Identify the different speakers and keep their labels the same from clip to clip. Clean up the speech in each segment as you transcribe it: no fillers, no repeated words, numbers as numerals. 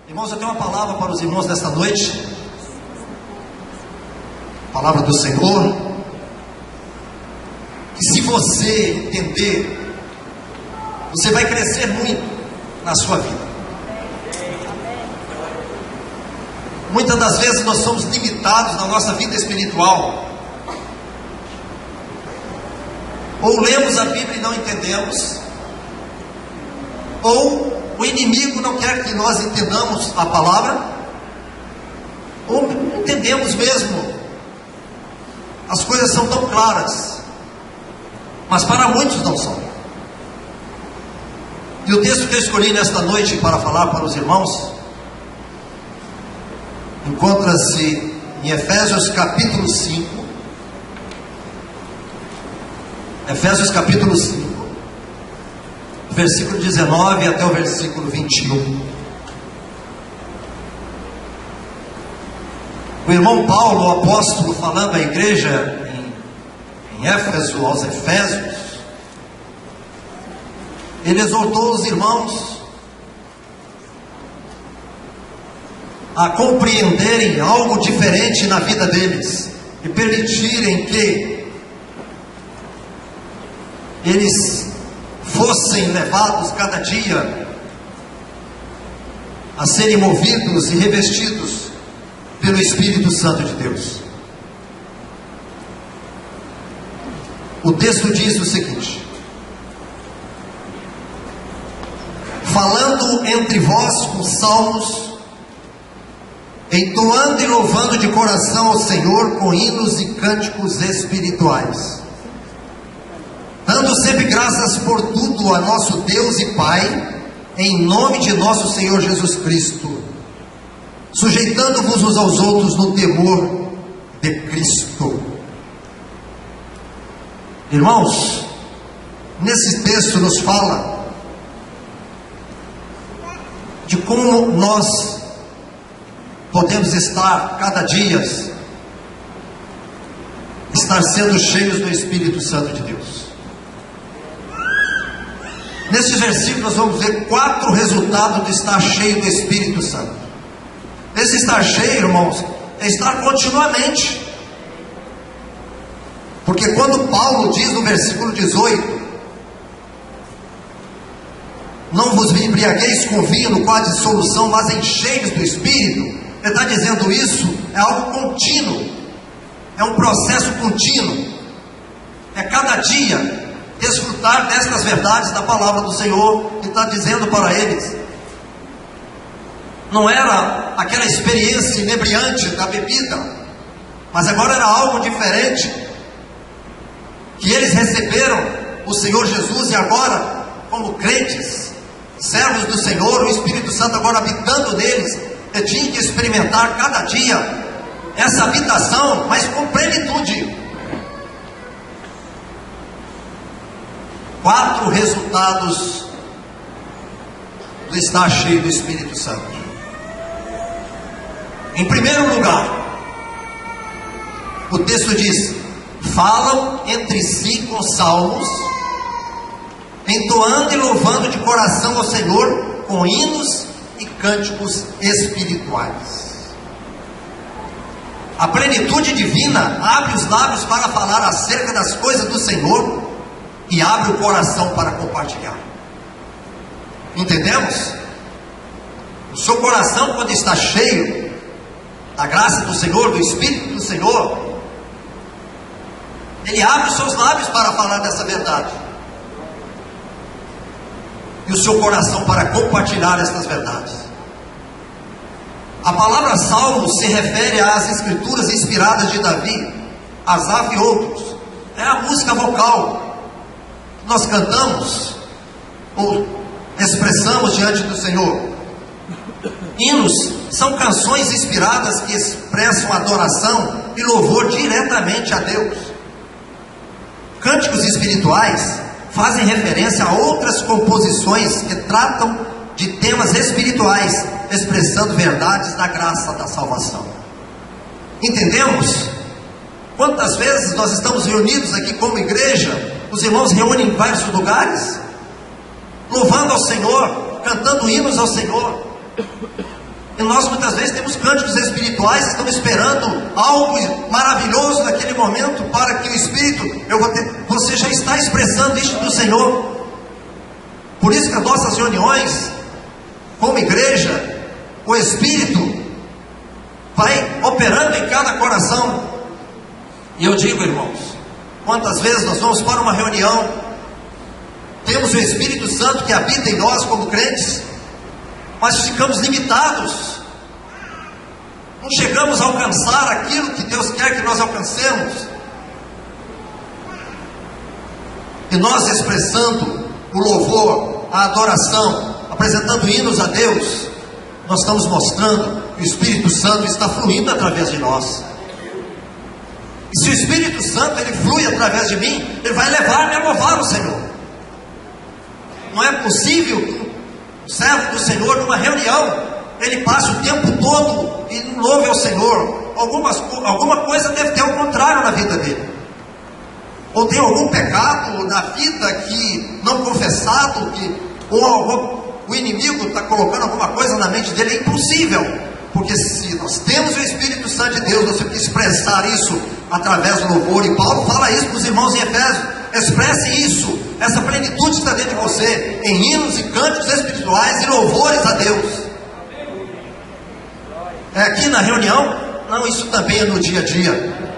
Speaker 1: Irmãos, eu tenho uma palavra para os irmãos desta noite. Palavra do Senhor. Que se você entender, você vai crescer muito na sua vida. Muitas das vezes nós somos limitados na nossa vida espiritual. Ou lemos a Bíblia e não entendemos, ou o inimigo não quer que nós entendamos a palavra, ou não entendemos mesmo. As coisas são tão claras, mas para muitos não são. E o texto que eu escolhi nesta noite para falar para os irmãos encontra-se em Efésios capítulo 5. Efésios capítulo 5, versículo 19 até o versículo 21. O irmão Paulo, o apóstolo, falando à igreja em Éfeso, aos Efésios, ele exortou os irmãos a compreenderem algo diferente na vida deles e permitirem que eles fossem levados cada dia a serem movidos e revestidos pelo Espírito Santo de Deus. O texto diz o seguinte: falando entre vós com salmos, entoando e louvando de coração ao Senhor com hinos e cânticos espirituais, dando sempre graças por tudo a nosso Deus e Pai, em nome de nosso Senhor Jesus Cristo, sujeitando-vos uns aos outros no temor de Cristo. Irmãos, nesse texto nos fala de como nós podemos estar cada dia, estar sendo cheios do Espírito Santo de Deus. Nesses versículos nós vamos ver 4 resultados de estar cheio do Espírito Santo. Esse estar cheio, irmãos, é estar continuamente. Porque quando Paulo diz no versículo 18: não vos embriagueis com vinho, no qual há dissolução, mas enchei-vos do Espírito, ele está dizendo isso, é algo contínuo, é um processo contínuo, é cada dia desfrutar destas verdades da palavra do Senhor, que está dizendo para eles. Não era aquela experiência inebriante da bebida, mas agora era algo diferente, que eles receberam o Senhor Jesus, e agora, como crentes, servos do Senhor, o Espírito Santo agora habitando neles, eu tinha que experimentar cada dia essa habitação, mas com plenitude. 4 resultados do estar cheio do Espírito Santo. Em primeiro lugar, o texto diz: falam entre si com salmos, entoando e louvando de coração ao Senhor com hinos e cânticos espirituais. A plenitude divina abre os lábios para falar acerca das coisas do Senhor e abre o coração para compartilhar. Entendemos? O seu coração, quando está cheio da graça do Senhor, do Espírito do Senhor, ele abre os seus lábios para falar dessa verdade, e o seu coração para compartilhar essas verdades. A palavra salmo se refere às escrituras inspiradas de Davi, Asaf e outros. É a música vocal que nós cantamos ou expressamos diante do Senhor. Hinos são canções inspiradas que expressam adoração e louvor diretamente a Deus. Cânticos espirituais fazem referência a outras composições que tratam de temas espirituais, expressando verdades da graça da salvação. Entendemos? Quantas vezes nós estamos reunidos aqui como igreja, os irmãos reúnem em vários lugares, louvando ao Senhor, cantando hinos ao Senhor, nós muitas vezes temos cânticos espirituais, estamos esperando algo maravilhoso naquele momento para que o Espírito, você já está expressando isso do Senhor. Por isso que as nossas reuniões, como igreja, o Espírito vai operando em cada coração. E eu digo, irmãos, quantas vezes nós vamos para uma reunião, temos o Espírito Santo que habita em nós como crentes, mas ficamos limitados, não chegamos a alcançar aquilo que Deus quer que nós alcancemos. E nós expressando o louvor, a adoração, apresentando hinos a Deus, nós estamos mostrando que o Espírito Santo está fluindo através de nós. E se o Espírito Santo ele flui através de mim, ele vai levar-me a louvar o Senhor. Não é possível que o servo do Senhor, numa reunião, ele passe o tempo todo e não louve ao Senhor. Alguma coisa deve ter ao contrário na vida dele. Ou tem algum pecado na vida que não confessado, o inimigo está colocando alguma coisa na mente dele. É impossível, porque se nós temos o Espírito Santo de Deus, nós temos que expressar isso através do louvor. E Paulo fala isso para os irmãos em Efésios: expresse isso, essa plenitude está dentro de você, em hinos e cânticos espirituais e louvores a Deus. É aqui na reunião? Não, isso também é no dia a dia.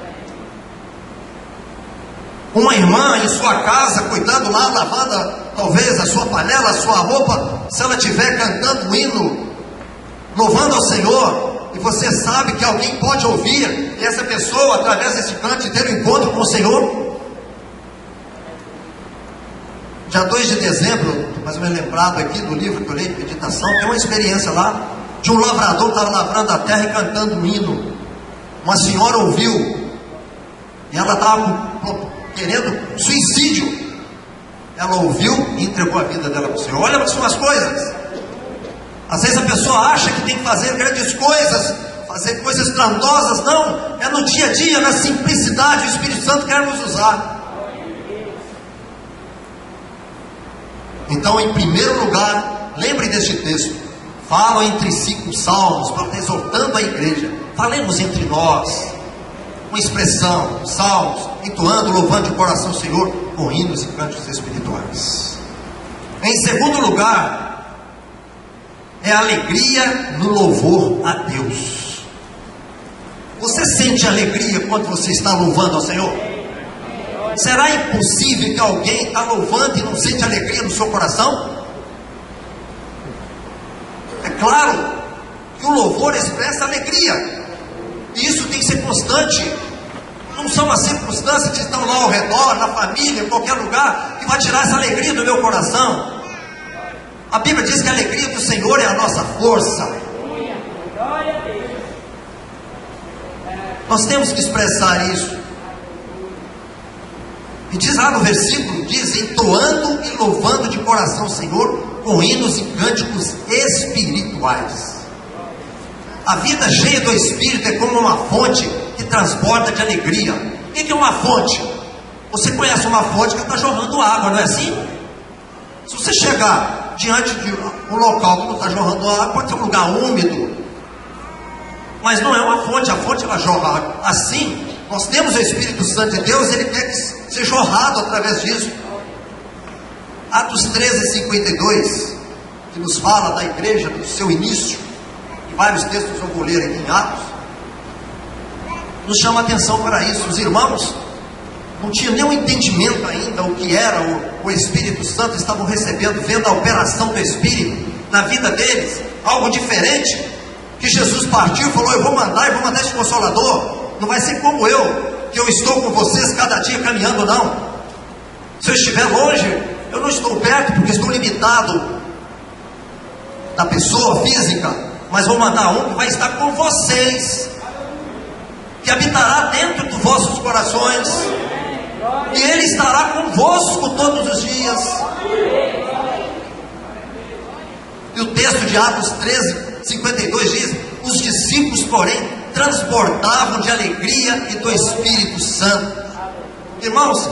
Speaker 1: Uma irmã em sua casa, cuidando lá, lavando talvez a sua panela, a sua roupa, se ela estiver cantando um hino, louvando ao Senhor, e você sabe que alguém pode ouvir, e essa pessoa, através desse canto, ter um encontro com o Senhor. Dia 2 de dezembro, mais ou menos lembrado aqui do livro que eu leio de meditação, tem uma experiência lá, de um lavrador que estava lavrando a terra e cantando um hino. Uma senhora ouviu, e ela estava querendo suicídio. Ela ouviu e entregou a vida dela para o Senhor. Olha como são as coisas. Às vezes a pessoa acha que tem que fazer grandes coisas, fazer coisas grandosas. Não, é no dia a dia, na simplicidade. O Espírito Santo quer nos usar. Então, em primeiro lugar, lembre deste texto. Falam entre si com salmos, exortando a igreja. Falemos entre nós, uma expressão, salmos, entoando, louvando de coração o Senhor, com hinos e cânticos espirituais. Em segundo lugar, é alegria no louvor a Deus. Você sente alegria quando você está louvando ao Senhor? Será impossível que alguém está louvando e não sente alegria no seu coração? É claro que o louvor expressa alegria, e isso tem que ser constante. Não são as circunstâncias que estão lá ao redor, na família, em qualquer lugar, que vai tirar essa alegria do meu coração. A Bíblia diz que a alegria do Senhor é a nossa força. Nós temos que expressar isso. E diz lá no versículo, diz: entoando e louvando de coração o Senhor, com hinos e cânticos espirituais. A vida cheia do Espírito é como uma fonte que transborda de alegria. O que é uma fonte? Você conhece uma fonte que está jorrando água, não é assim? Se você chegar diante de um local que não está jorrando água, pode ser um lugar úmido, mas não é uma fonte. A fonte ela jorra água. Assim, nós temos o Espírito Santo de Deus, ele quer que seja jorrado através disso. Atos 13:52, que nos fala da igreja, do seu início, e vários textos eu vou ler aqui em Atos, nos chama a atenção para isso. Os irmãos não tinham nenhum entendimento ainda o que era o Espírito Santo, estavam recebendo, vendo a operação do Espírito na vida deles, algo diferente, que Jesus partiu e falou: eu vou mandar esse Consolador. Não vai ser como que eu estou com vocês cada dia caminhando, não. Se eu estiver longe, eu não estou perto, porque estou limitado da pessoa física, mas vou mandar um que vai estar com vocês, que habitará dentro dos vossos corações, e ele estará convosco todos os dias. E o texto de Atos 13:52 diz: os discípulos, porém, transbordavam de alegria e do Espírito Santo. Irmãos,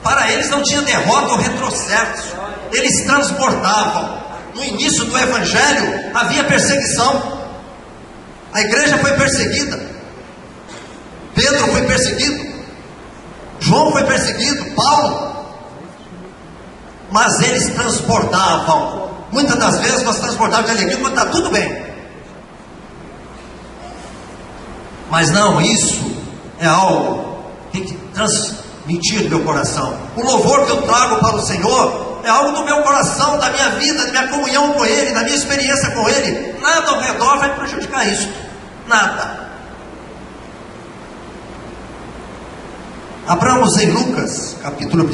Speaker 1: para eles não tinha derrota ou retrocesso, eles transbordavam. No início do Evangelho havia perseguição, A igreja foi perseguida. Pedro foi perseguido. João foi perseguido. Paulo. Mas eles transbordavam. Muitas das vezes nós transportávamos de alegria quando está tudo bem. Mas não, isso é algo que tem que transmitir do meu coração. O louvor que eu trago para o Senhor é algo do meu coração, da minha vida, da minha comunhão com Ele, da minha experiência com Ele. Nada ao redor vai prejudicar isso. Nada. Abramos em Lucas, capítulo 1.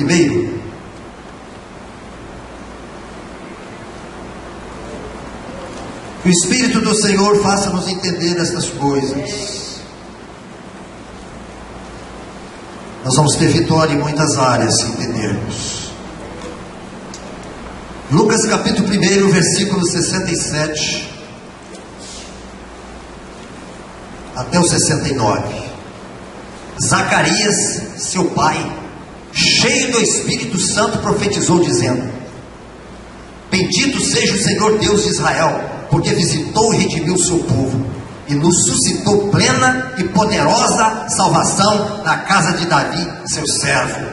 Speaker 1: Que o Espírito do Senhor faça-nos entender estas coisas. Nós vamos ter vitória em muitas áreas se entendermos. Lucas capítulo 1, versículo 67 até o 69. Zacarias, seu pai, cheio do Espírito Santo, profetizou dizendo: Bendito seja o Senhor Deus de Israel, porque visitou e redimiu o seu povo, e nos suscitou plena e poderosa salvação na casa de Davi, seu servo.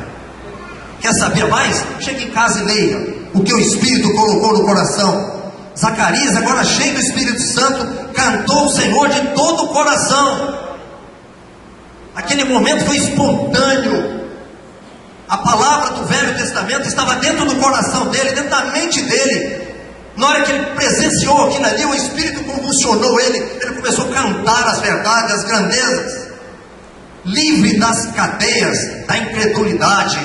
Speaker 1: Quer saber mais? Chegue em casa e leia o que o Espírito colocou no coração. Zacarias, agora cheio do Espírito Santo, cantou o Senhor de todo o coração. Aquele momento foi espontâneo. A palavra do Velho Testamento estava dentro do coração dele, dentro da mente dele. Na hora que ele presenciou aquilo ali, o Espírito convulsionou ele. Ele começou a cantar as verdades, as grandezas. Livre das cadeias da incredulidade.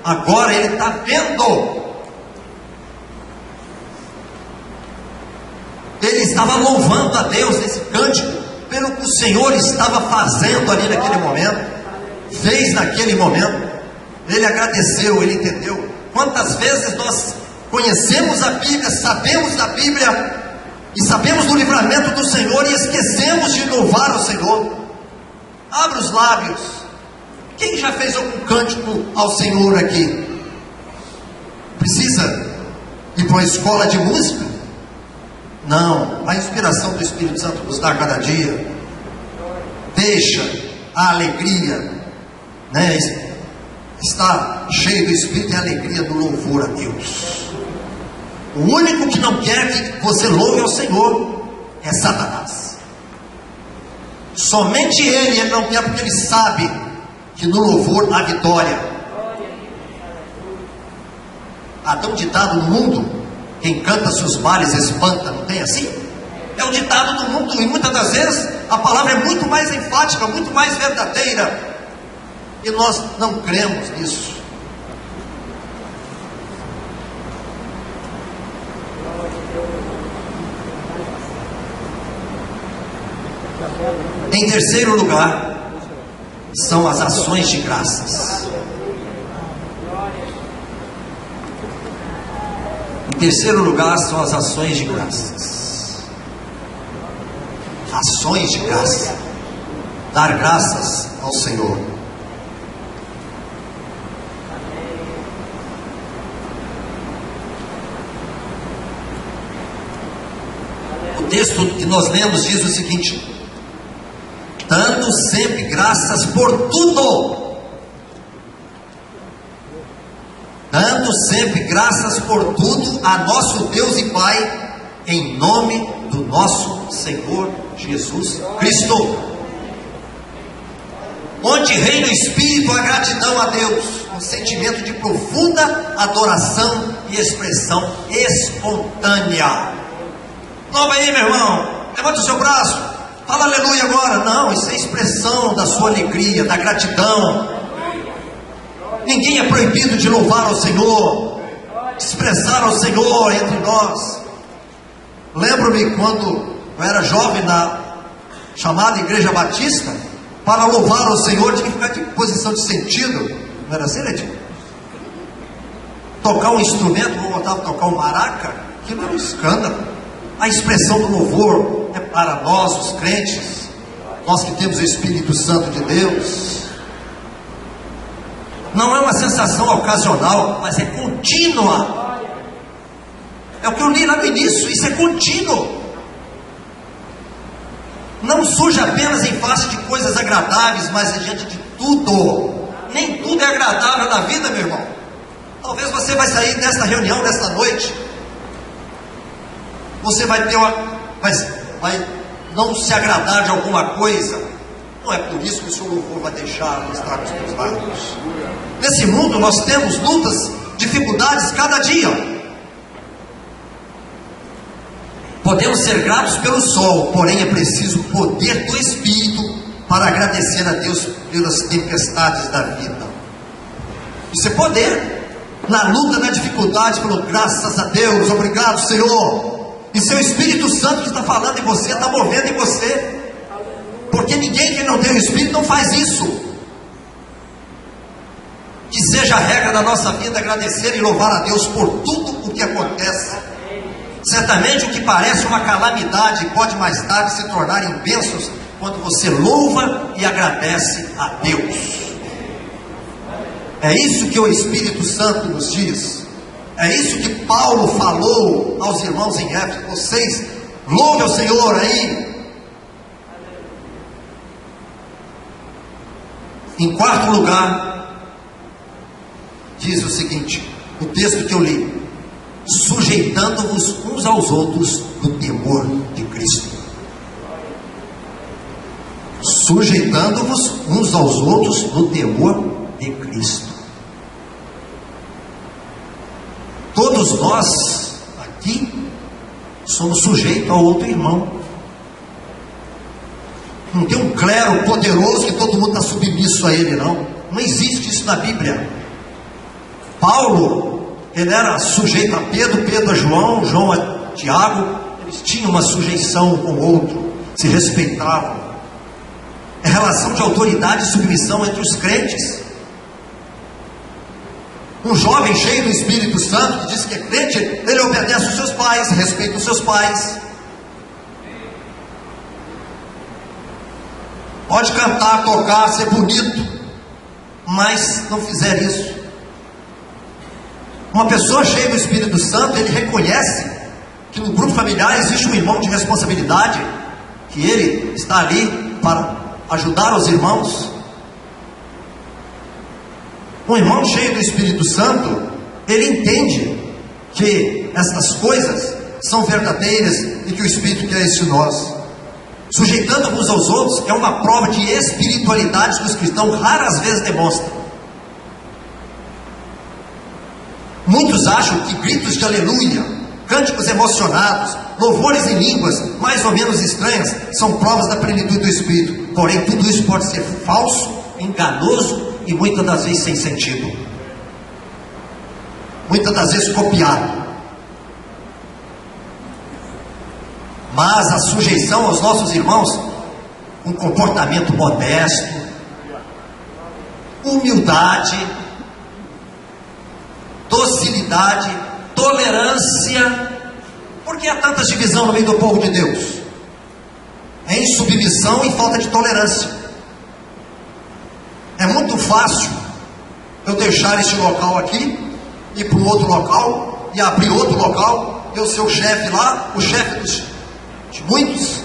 Speaker 1: Agora ele está vendo. Ele estava louvando a Deus nesse cântico, pelo que o Senhor estava fazendo ali naquele momento. Fez naquele momento. Ele agradeceu, ele entendeu. Quantas vezes nós conhecemos a Bíblia, sabemos da Bíblia e sabemos do livramento do Senhor e esquecemos de louvar o Senhor. Abra os lábios. Quem já fez algum cântico ao Senhor aqui? Precisa ir para uma escola de música? Não, a inspiração do Espírito Santo nos dá cada dia. Deixa a alegria, né? Está cheio do Espírito e alegria do louvor a Deus. O único que não quer que você louve ao Senhor é Satanás. Somente ele não quer, porque ele sabe que no louvor há vitória. Há tão ditado no mundo: quem canta seus males espanta, não tem assim? É o ditado do mundo, e muitas das vezes a palavra é muito mais enfática, muito mais verdadeira, e nós não cremos nisso. Em terceiro lugar, são as ações de graças. Em terceiro lugar, são as ações de graças. Ações de graça. Dar graças ao Senhor. O texto que nós lemos diz o seguinte: dando sempre graças por tudo. Dando sempre graças por tudo a nosso Deus e Pai, em nome do nosso Senhor Jesus Cristo. Onde reina o Espírito, a gratidão a Deus, um sentimento de profunda adoração e expressão espontânea. Louva aí, meu irmão, levanta o seu braço, fala aleluia agora. Não, isso é expressão da sua alegria, da gratidão. Ninguém é proibido de louvar ao Senhor, expressar ao Senhor entre nós. Lembro-me quando eu era jovem na chamada Igreja Batista, para louvar ao Senhor tinha que ficar em posição de sentido. Não era assim, Letinho? Tocar um instrumento, vou botar para tocar um maraca, aquilo era um escândalo. A expressão do louvor é para nós, os crentes, nós que temos o Espírito Santo de Deus. Não é uma sensação ocasional, mas é contínua. É o que eu li lá no início, isso é contínuo. não surge apenas em face de coisas agradáveis, mas diante de tudo. Nem tudo é agradável na vida, meu irmão. Talvez você vai sair desta reunião, desta noite, você vai ter vai não se agradar de alguma coisa. Não é por isso que o seu louvor vai deixar de estar nos teus lábios. Nesse mundo nós temos lutas, dificuldades cada dia. Podemos ser gratos pelo sol, porém é preciso o poder do Espírito para agradecer a Deus pelas tempestades da vida. Isso é poder. Na luta, na dificuldade, falou, graças a Deus, obrigado, Senhor. E seu Espírito Santo que está falando em você, está movendo em você. Porque ninguém que não tem o Espírito não faz isso. Que seja a regra da nossa vida agradecer e louvar a Deus por tudo o que acontece. Certamente o que parece uma calamidade pode mais tarde se tornar em bênçãos quando você louva e agradece a Deus. É isso que o Espírito Santo nos diz. É isso que Paulo falou aos irmãos em Éfeso. Vocês louvem ao Senhor aí. Em quarto lugar, diz o seguinte, o texto que eu li: sujeitando-vos uns aos outros no temor de Cristo. Sujeitando-vos uns aos outros no temor de Cristo. Todos nós aqui somos sujeitos ao outro irmão. Não tem um clero poderoso que todo mundo está submisso a ele, não. Não existe isso na Bíblia. Paulo, ele era sujeito a Pedro, Pedro a João, João a Tiago. Eles tinham uma sujeição um com o outro, se respeitavam. É relação de autoridade e submissão entre os crentes. Um jovem cheio do Espírito Santo, que diz que é crente, ele obedece aos seus pais, respeita os seus pais. Pode cantar, tocar, ser bonito, mas não fizer isso. Uma pessoa cheia do Espírito Santo, ele reconhece que no grupo familiar existe um irmão de responsabilidade, que ele está ali para ajudar os irmãos. Um irmão cheio do Espírito Santo, ele entende que essas coisas são verdadeiras e que o Espírito quer isso em nós. Sujeitando-vos aos outros é uma prova de espiritualidade que os cristãos raras vezes demonstram. Muitos acham que gritos de aleluia, cânticos emocionados, louvores em línguas mais ou menos estranhas são provas da plenitude do Espírito. Porém, tudo isso pode ser falso, enganoso e muitas das vezes sem sentido. Muitas das vezes copiado. Mas a sujeição aos nossos irmãos, um comportamento modesto, humildade, docilidade, tolerância. Por que há tanta divisão no meio do povo de Deus? É insubmissão e falta de tolerância. É muito fácil eu deixar este local aqui, ir para um outro local e abrir outro local, eu ser o chefe lá, o chefe de muitos,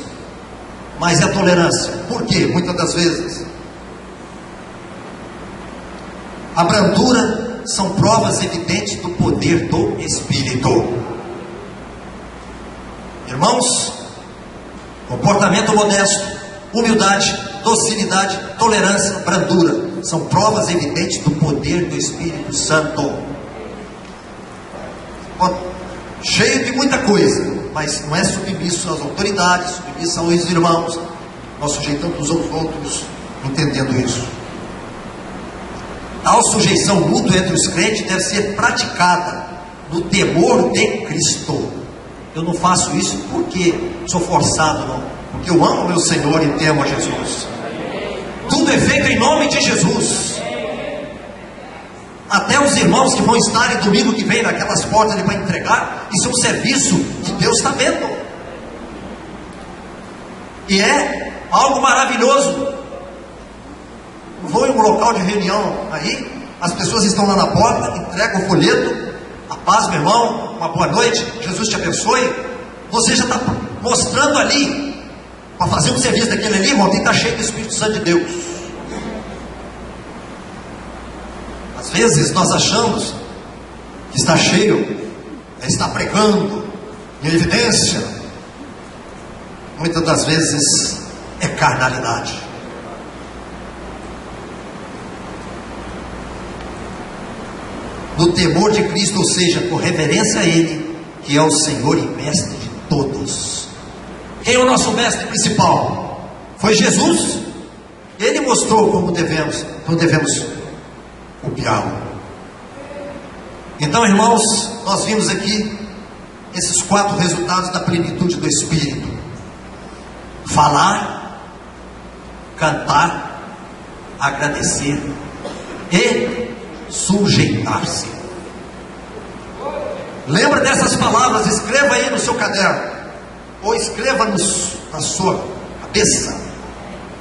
Speaker 1: mas é a tolerância. Por quê? Muitas das vezes a brandura são provas evidentes do poder do Espírito. Irmãos, comportamento modesto, humildade, docilidade, tolerância, brandura são provas evidentes do poder do Espírito Santo. Cheio de muita coisa, mas não é submisso às autoridades, submisso aos irmãos. Nós sujeitamos uns aos outros, entendendo isso. Tal sujeição mútua entre os crentes deve ser praticada no temor de Cristo. Eu não faço isso porque sou forçado, não. Porque eu amo meu Senhor e temo a Jesus. Tudo é feito em nome de Jesus. Até os irmãos que vão estar em domingo que vem naquelas portas ali para entregar, isso é um serviço que Deus está vendo. E é algo maravilhoso. Vou em um local de reunião aí, as pessoas estão lá na porta, entregam o folheto, a paz, meu irmão, uma boa noite, Jesus te abençoe. Você já está mostrando ali Para fazer um serviço daquele ali, irmão, tem que estar cheio do Espírito Santo de Deus. Às vezes nós achamos que está cheio, está pregando, em evidência. Muitas das vezes é carnalidade. No temor de Cristo, ou seja, com reverência a Ele, que é o Senhor e Mestre de todos. Quem é o nosso mestre principal? Foi Jesus. Ele mostrou como devemos copiá-lo. Então, irmãos, nós vimos aqui esses 4 resultados da plenitude do Espírito: falar, cantar, agradecer e sujeitar-se. Lembra dessas palavras? Escreva aí no seu caderno, ou escreva na sua cabeça: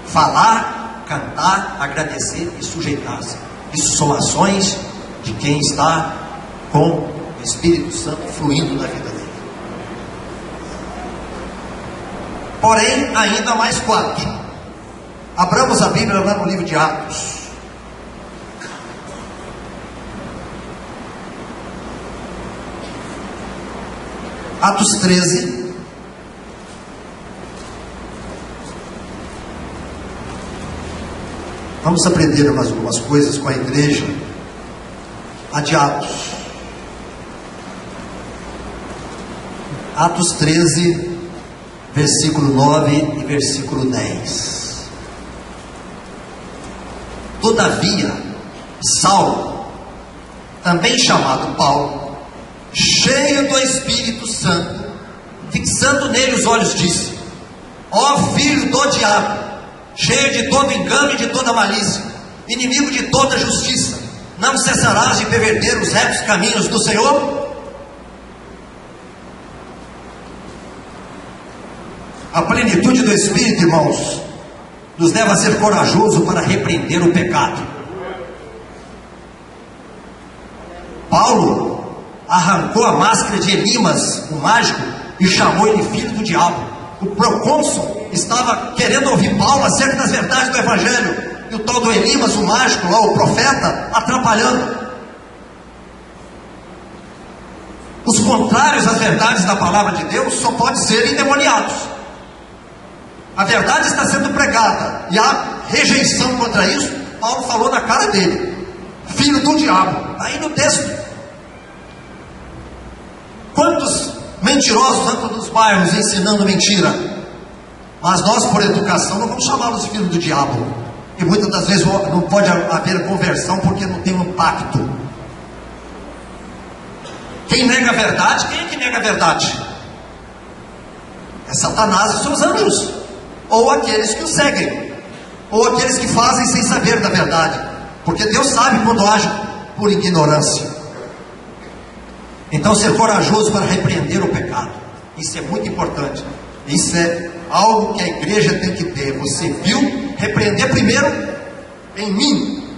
Speaker 1: falar, cantar, agradecer e sujeitar-se. Isso são ações de quem está com o Espírito Santo fluindo na vida dele. Porém, ainda mais 4. Abramos a Bíblia lá no livro de Atos. Atos 13. Vamos aprender mais algumas coisas com a igreja de Atos. Atos 13, versículo 9 e versículo 10. Todavia, Saulo, também chamado Paulo, cheio do Espírito Santo, fixando nele os olhos, disse: ó filho do diabo, cheio de todo engano e de toda malícia, inimigo de toda justiça, não cessarás de perverter os retos caminhos do Senhor? A plenitude do Espírito, irmãos, nos leva a ser corajoso para repreender o pecado. Paulo arrancou a máscara de Elimas, o mágico, e chamou ele filho do diabo. O procônsul estava querendo ouvir Paulo acerca das verdades do Evangelho, e o tal do Elimas, o mágico, lá, o profeta, atrapalhando. Os contrários às verdades da palavra de Deus só podem ser endemoniados. A verdade está sendo pregada e há rejeição contra isso. Paulo falou na cara dele: filho do diabo. Aí no texto, quantos mentirosos andam nos bairros ensinando mentira? Mas nós, por educação, não vamos chamá-los de filho do diabo. E muitas das vezes não pode haver conversão porque não tem um pacto. Quem nega a verdade, quem é que nega a verdade? É Satanás e seus anjos, ou aqueles que o seguem, ou aqueles que fazem sem saber da verdade, porque Deus sabe quando age por ignorância. Então, ser corajoso para repreender o pecado, isso é muito importante. Isso é algo que a igreja tem que ter. Você viu? Repreender primeiro em mim.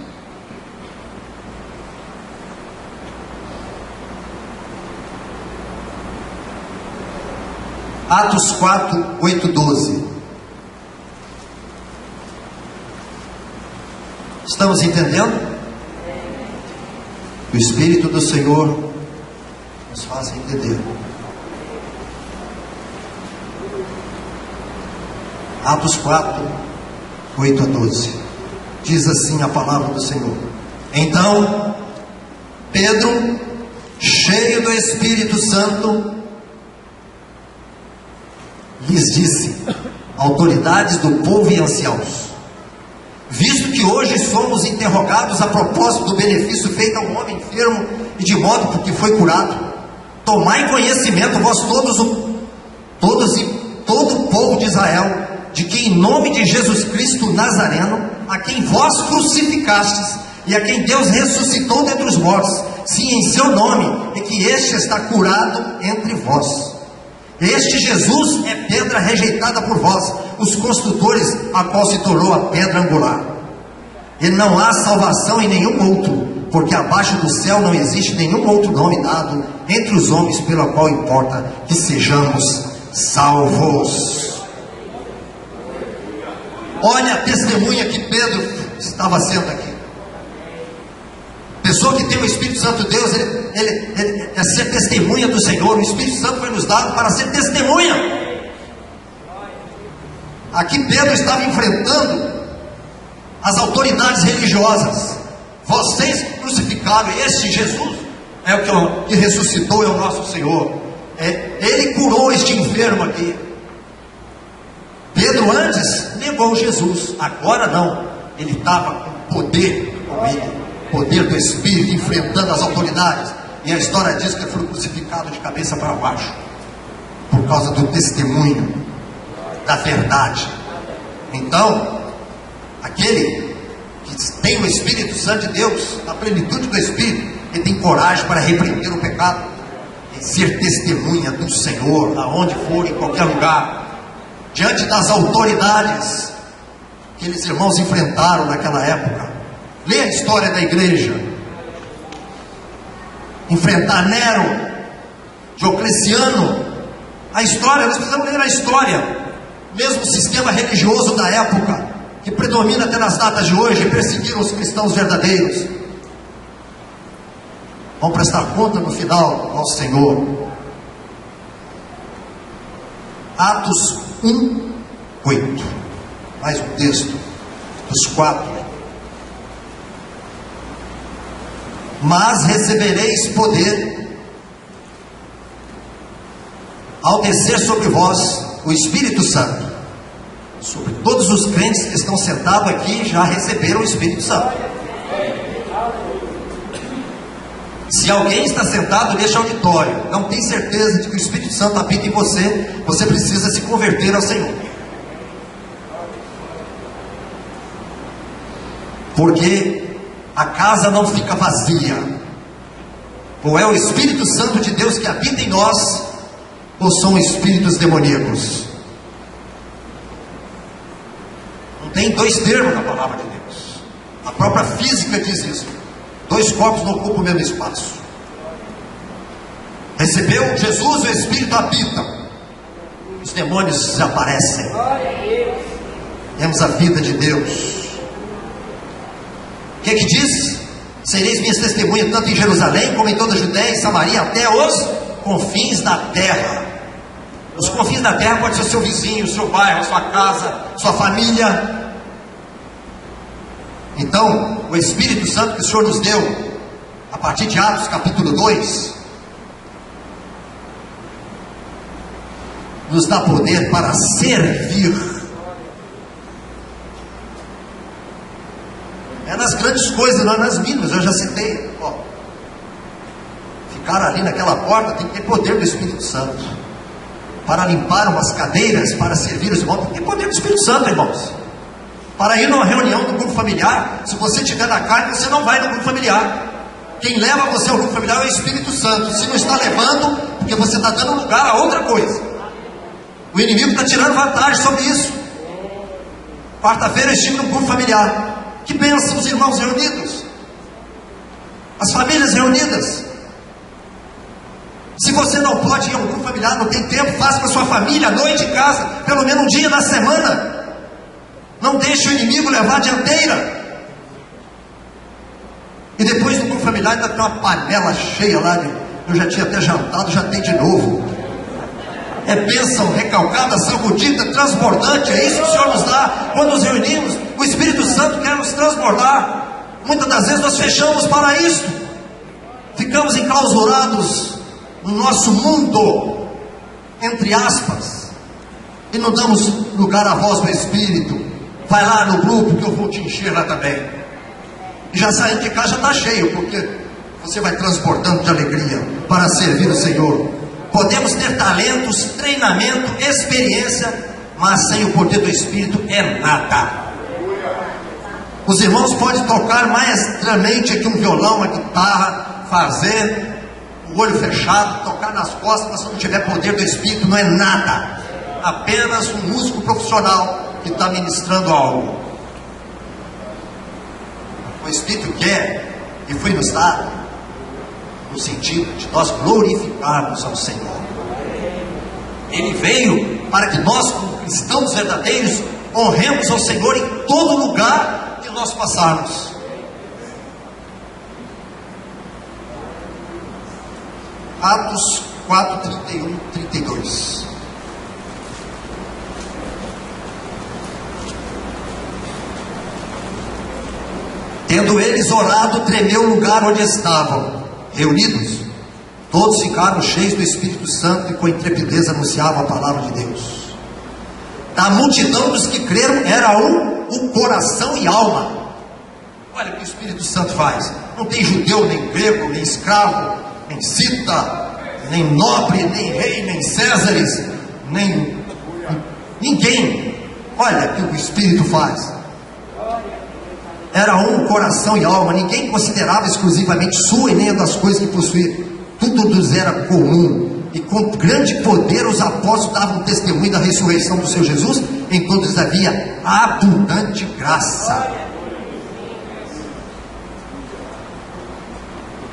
Speaker 1: Atos 4, 8, 12. Estamos entendendo? O Espírito do Senhor nos faz entender. Atos 4, 8 a 12. Diz assim a palavra do Senhor: então Pedro, cheio do Espírito Santo, lhes disse: autoridades do povo e anciãos, visto que hoje somos interrogados a propósito do benefício feito a um homem enfermo e de modo porque foi curado, tomai conhecimento vós todos e todo o povo de Israel, de que em nome de Jesus Cristo Nazareno, a quem vós crucificastes e a quem Deus ressuscitou dentre os mortos, sim, em seu nome, e que este está curado entre vós. Este Jesus é pedra rejeitada por vós, os construtores, a qual se tornou a pedra angular. E não há salvação em nenhum outro, porque abaixo do céu não existe nenhum outro nome dado entre os homens pelo qual importa que sejamos salvos. Olha a testemunha que Pedro estava sendo aqui. Pessoa que tem o Espírito Santo de Deus, ele é ser testemunha do Senhor. O Espírito Santo foi nos dado para ser testemunha. Aqui Pedro estava enfrentando as autoridades religiosas. Vocês crucificaram este Jesus, é o que ressuscitou, é o nosso Senhor. Ele curou este enfermo aqui. Pedro antes negou Jesus, agora não. Ele estava com poder com ele, poder do Espírito, enfrentando as autoridades. E a história diz que ele foi crucificado de cabeça para baixo, por causa do testemunho da verdade. Então, aquele que tem o Espírito Santo de Deus, a plenitude do Espírito, ele tem coragem para repreender o pecado e ser testemunha do Senhor, aonde for, em qualquer lugar, diante das autoridades que aqueles irmãos enfrentaram naquela época. Lê a história da igreja. Enfrentar Nero, Diocleciano, a história, nós precisamos ler a história. Mesmo o sistema religioso da época, que predomina até nas datas de hoje, perseguiram os cristãos verdadeiros. Vão prestar conta no final ao Senhor. Atos 1:8. Mais um texto dos 4. Mas recebereis poder ao descer sobre vós o Espírito Santo. Sobre todos os crentes que estão sentados aqui já receberam o Espírito Santo. Se alguém está sentado neste auditório, não tem certeza de que o Espírito Santo habita em você, você precisa se converter ao Senhor. Porque a casa não fica vazia. Ou é o Espírito Santo de Deus que habita em nós, ou são espíritos demoníacos. Não tem dois termos na palavra de Deus. A própria física diz isso. Dois corpos não ocupam o mesmo espaço. Recebeu Jesus, o Espírito habita. Os demônios desaparecem. Temos a vida de Deus. O que diz? Sereis minhas testemunhas tanto em Jerusalém como em toda a Judéia e Samaria, até os confins da terra. Os confins da terra pode ser o seu vizinho, o seu bairro, a sua casa, sua família. Então, o Espírito Santo que o Senhor nos deu, a partir de Atos capítulo 2, nos dá poder para servir. É nas grandes coisas, não é nas mínimas. Eu já citei, ficar ali naquela porta tem que ter poder do Espírito Santo. Para limpar umas cadeiras, para servir os irmãos, tem que ter poder do Espírito Santo, irmãos. Para ir numa reunião do grupo familiar, se você estiver na carne, você não vai no grupo familiar. Quem leva você ao grupo familiar é o Espírito Santo. Se não está levando, porque você está dando lugar a outra coisa. O inimigo está tirando vantagem sobre isso. Quarta-feira eu estive no grupo familiar. Que bênção os irmãos reunidos, as famílias reunidas. Se você não pode ir a um grupo familiar, não tem tempo, faça com a sua família à noite em casa, pelo menos um dia na semana. Não deixe o inimigo levar a dianteira. E depois do grupo familiar ainda tem uma panela cheia lá eu já tinha até jantado, já tem de novo. É bênção recalcada, sacudida, transbordante. É isso que o Senhor nos dá quando nos reunimos. O Espírito Santo quer nos transbordar. Muitas das vezes nós fechamos para isso. Ficamos enclausurados no nosso mundo, entre aspas, e não damos lugar à voz do Espírito. Vai lá no grupo que eu vou te encher lá também. E já sair de cá já está cheio, porque você vai transbordando de alegria para servir o Senhor. Podemos ter talentos, treinamento, experiência, mas sem o poder do Espírito é nada. Os irmãos podem tocar maestramente aqui um violão, uma guitarra, fazer o olho fechado, tocar nas costas, mas se não tiver poder do Espírito não é nada. Apenas um músico profissional que está ministrando algo. O Espírito quer e foi nos dado no sentido de nós glorificarmos ao Senhor. Ele veio para que nós, como cristãos verdadeiros, honremos ao Senhor em todo lugar que nós passarmos. Atos 4, 31, 32. Tendo eles orado, tremeu o lugar onde estavam reunidos. Todos ficaram cheios do Espírito Santo e com intrepidez anunciavam a palavra de Deus. Da multidão dos que creram era o coração e alma. Olha o que o Espírito Santo faz. Não tem judeu, nem grego, nem escravo, nem cita, nem nobre, nem rei, nem césares, nem ninguém. Olha o que o Espírito faz. Era um coração e alma. Ninguém considerava exclusivamente sua e nem das coisas que possuía. Tudo lhes era comum. E com grande poder os apóstolos davam testemunho da ressurreição do Senhor Jesus. Em todos havia abundante graça.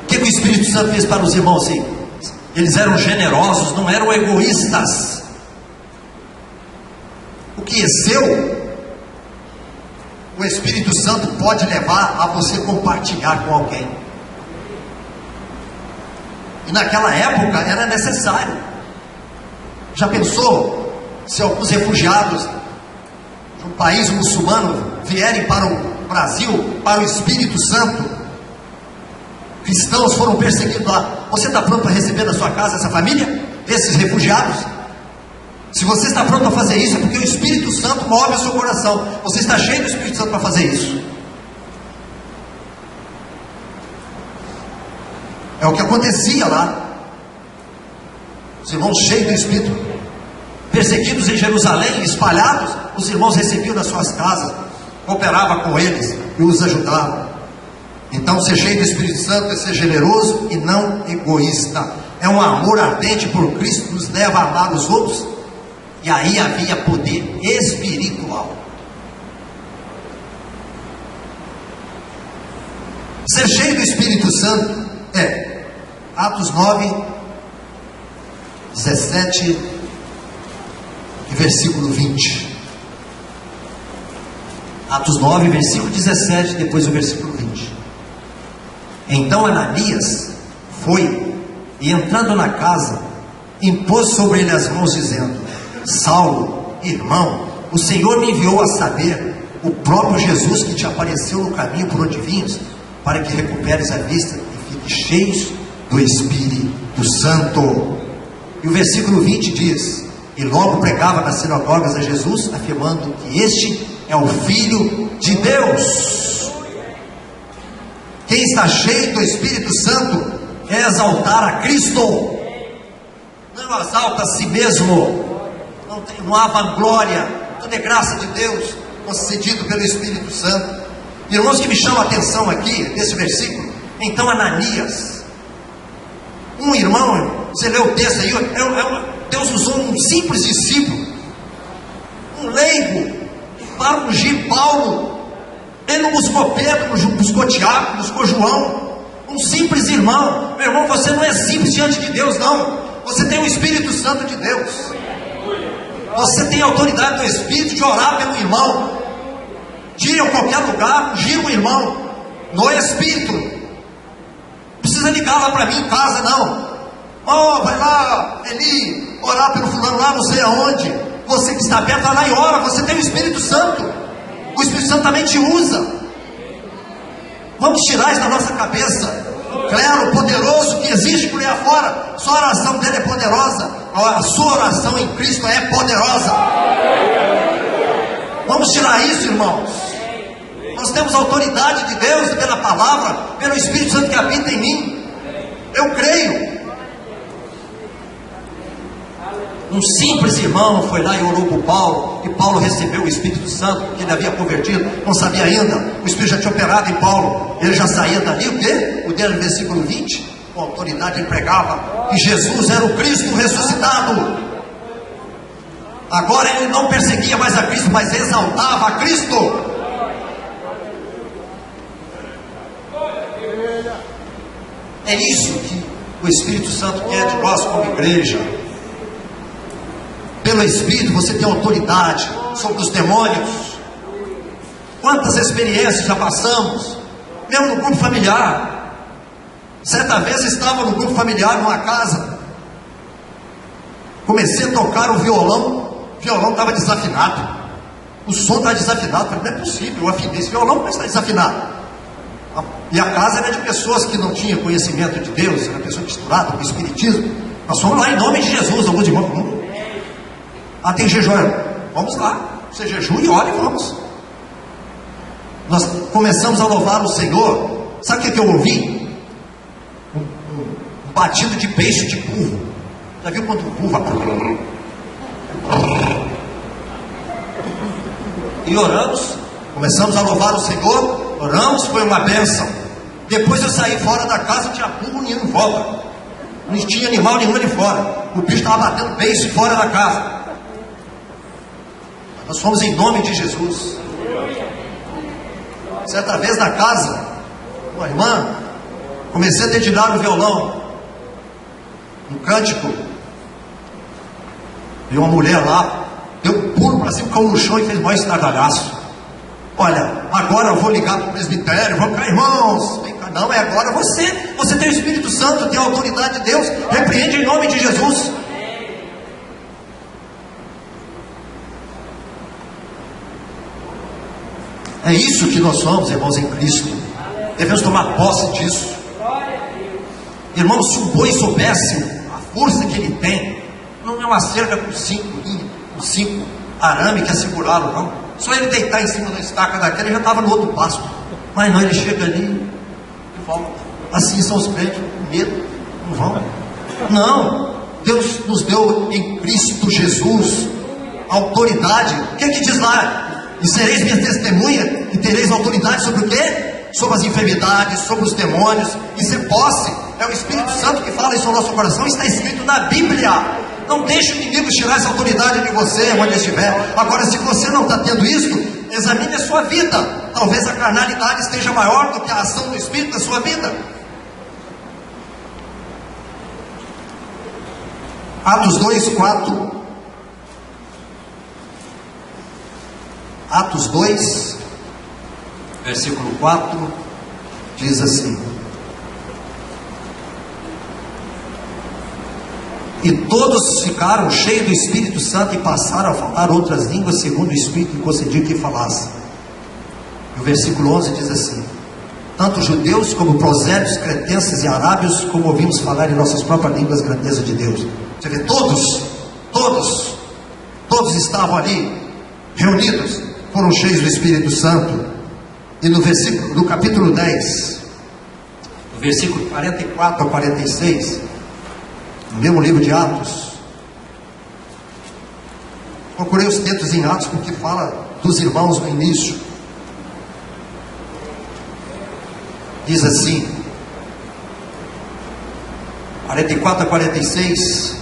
Speaker 1: O que o Espírito Santo fez para os irmãos? Assim? Eles eram generosos, não eram egoístas. O que é seu, o Espírito Santo pode levar a você compartilhar com alguém. E naquela época era necessário. Já pensou se alguns refugiados de um país muçulmano vierem para o Brasil, para o Espírito Santo? Cristãos foram perseguidos lá. Você está pronto para receber na sua casa essa família? Esses refugiados? Se você está pronto a fazer isso, é porque o Espírito Santo move o seu coração. Você está cheio do Espírito Santo para fazer isso. É o que acontecia lá. Os irmãos cheios do Espírito, perseguidos em Jerusalém, espalhados, os irmãos recebiam nas suas casas, cooperavam com eles e os ajudavam. Então, ser cheio do Espírito Santo é ser generoso e não egoísta. É um amor ardente por Cristo que nos leva a amar os outros. E aí havia poder espiritual. Ser cheio do Espírito Santo é Atos 9, 17 e versículo 20. Atos 9, versículo 17, depois o versículo 20. Então Ananias foi e, entrando na casa, impôs sobre ele as mãos, dizendo: Saulo, irmão, o Senhor me enviou a saber, o próprio Jesus que te apareceu no caminho por onde vinhas, para que recuperes a vista e fiques cheios do Espírito Santo. E o versículo 20 diz: e logo pregava nas sinagogas a Jesus, afirmando que este é o Filho de Deus. Quem está cheio do Espírito Santo é exaltar a Cristo, não exalta a si mesmo. Não há vanglória, tudo é graça de Deus, concedido pelo Espírito Santo. Irmãos, que me chamam a atenção aqui, nesse versículo. Então Ananias, um irmão, você lê o texto aí, Deus usou um simples discípulo, um leigo, para ungir Paulo. Ele não buscou Pedro, não buscou Tiago, não buscou João, um simples irmão. Meu irmão, você não é simples diante de Deus, não. Você tem o Espírito Santo de Deus. Você tem a autoridade do Espírito de orar pelo irmão, de ir a qualquer lugar, ungir um irmão no Espírito. Não precisa ligar lá para mim em casa, não. Oh, vai lá, Eli, orar pelo fulano lá, não sei aonde. Você que está perto, vai lá e ora. Você tem o Espírito Santo. O Espírito Santo também te usa. Vamos tirar isso da nossa cabeça. Clero poderoso que existe por aí afora, só a oração dele é poderosa. A sua oração em Cristo é poderosa. Vamos tirar isso, irmãos. Nós temos a autoridade de Deus pela palavra, pelo Espírito Santo que habita em mim. Eu creio. Um simples irmão foi lá e orou por Paulo, e Paulo recebeu o Espírito Santo, que ele havia convertido, não sabia ainda, o Espírito já tinha operado em Paulo, ele já saía dali, o quê? O dele no versículo 20, com autoridade ele pregava que Jesus era o Cristo ressuscitado. Agora ele não perseguia mais a Cristo, mas exaltava a Cristo. É isso que o Espírito Santo quer de nós como igreja. pelo Espírito, você tem autoridade sobre os demônios. Quantas experiências já passamos, mesmo no grupo familiar. Certa vez estava no grupo familiar, numa casa, comecei a tocar o violão estava desafinado, o som estava desafinado. Falei, não é possível, eu afinei esse violão, mas está desafinado. E a casa era de pessoas que não tinham conhecimento de Deus, era pessoa misturada com o Espiritismo. Nós fomos lá em nome de Jesus, alguns irmãos, tem jejum, vamos lá, você jejum e ore, vamos. Nós começamos a louvar o Senhor. Sabe o que eu ouvi? Um batido de beiço de burro. Já viu quando o burro? E oramos, começamos a louvar o Senhor, oramos, foi uma bênção. Depois eu saí fora da casa, tinha burro nenhum em volta, não tinha animal nenhum ali fora, o bicho estava batendo beiço fora da casa. Nós fomos em nome de Jesus. Certa vez na casa, uma irmã, comecei a dedilhar o violão, um cântico, e uma mulher lá, deu um pulo para cima, caiu no chão e fez mais estardalhaço. Olha, agora eu vou ligar para o presbitério, vou cá, irmãos, vem cá. Não, é agora você tem o Espírito Santo, tem a autoridade de Deus, repreende em nome de Jesus. É isso que nós somos, irmãos, em Cristo. Devemos tomar posse disso. Irmãos, se um boi soubesse a força que ele tem, não é uma cerca com 5 arame que é segurá-lo, não. Só ele deitar em cima da estaca daquela, ele já estava no outro pasto. Mas não, ele chega ali e volta. Assim são os crentes, com medo, não vão. Não, Deus nos deu em Cristo Jesus autoridade. O que é que diz lá? E sereis minha testemunha, e tereis autoridade sobre o quê? Sobre as enfermidades, sobre os demônios. Isso é posse, é o Espírito Santo que fala isso no nosso coração, está escrito na Bíblia. Não deixe o inimigo tirar essa autoridade de você, onde estiver. Agora, se você não está tendo isso, examine a sua vida. Talvez a carnalidade esteja maior do que a ação do Espírito na sua vida. Atos 2, 4. Atos 2, versículo 4, diz assim: e todos ficaram cheios do Espírito Santo e passaram a falar outras línguas, segundo o Espírito que concedia que falassem. E o versículo 11 diz assim: tanto judeus como prosélitos, cretenses e arábios, como ouvimos falar em nossas próprias línguas, grandeza de Deus. Você vê, todos estavam ali reunidos, foram cheios do Espírito Santo. E no capítulo 10, no versículo 44 a 46, no mesmo livro de Atos, procurei os textos em Atos porque fala dos irmãos no início. Diz assim, 44 a 46,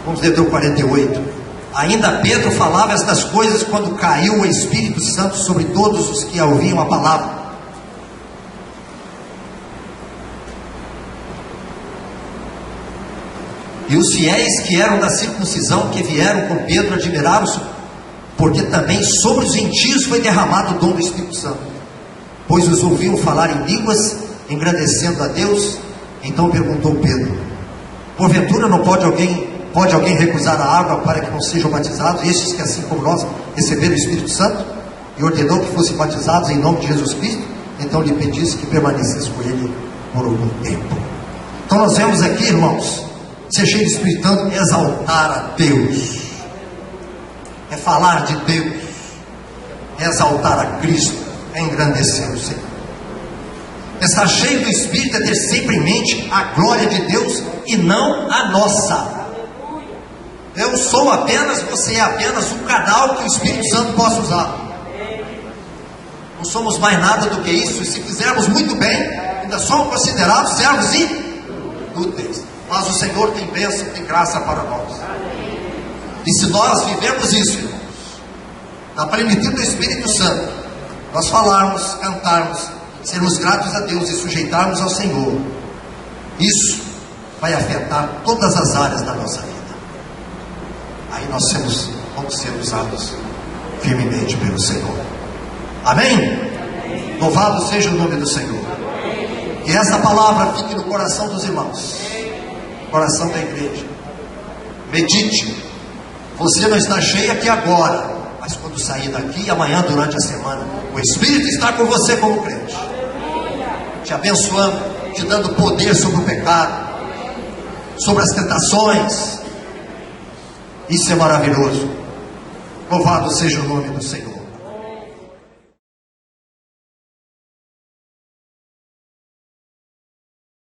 Speaker 1: vamos ler até o 48. Ainda Pedro falava estas coisas quando caiu o Espírito Santo sobre todos os que ouviam a palavra. E os fiéis que eram da circuncisão, que vieram com Pedro, admiraram-se, porque também sobre os gentios foi derramado o dom do Espírito Santo, pois os ouviam falar em línguas, engrandecendo a Deus. Então perguntou Pedro: porventura não pode alguém recusar a água para que não sejam batizados, estes que assim como nós receberam o Espírito Santo? E ordenou que fossem batizados em nome de Jesus Cristo. Então lhe pedisse que permanecesse com ele por algum tempo. Então nós vemos aqui, irmãos, ser cheio do Espírito Santo é exaltar a Deus, é falar de Deus, é exaltar a Cristo, é engrandecer o Senhor. Estar cheio do Espírito é ter sempre em mente a glória de Deus e não a nossa. Eu sou apenas, você é apenas um canal que o Espírito Santo possa usar. Não somos mais nada do que isso, e se fizermos muito bem, ainda somos considerados servos inúteis. Mas o Senhor tem bênção, tem graça para nós. E se nós vivermos isso, irmãos, na plenitude do Espírito Santo, nós falarmos, cantarmos, sermos gratos a Deus e sujeitarmos ao Senhor, isso vai afetar todas as áreas da nossa vida. aí nós vamos ser usados firmemente pelo Senhor. Amém? Louvado seja o nome do Senhor. Que essa palavra fique no coração dos irmãos, coração da igreja. Medite. Você não está cheio aqui agora, mas quando sair daqui, amanhã durante a semana, o Espírito está com você como crente, te abençoando, te dando poder sobre o pecado, sobre as tentações. Isso é maravilhoso. Louvado seja o nome do Senhor.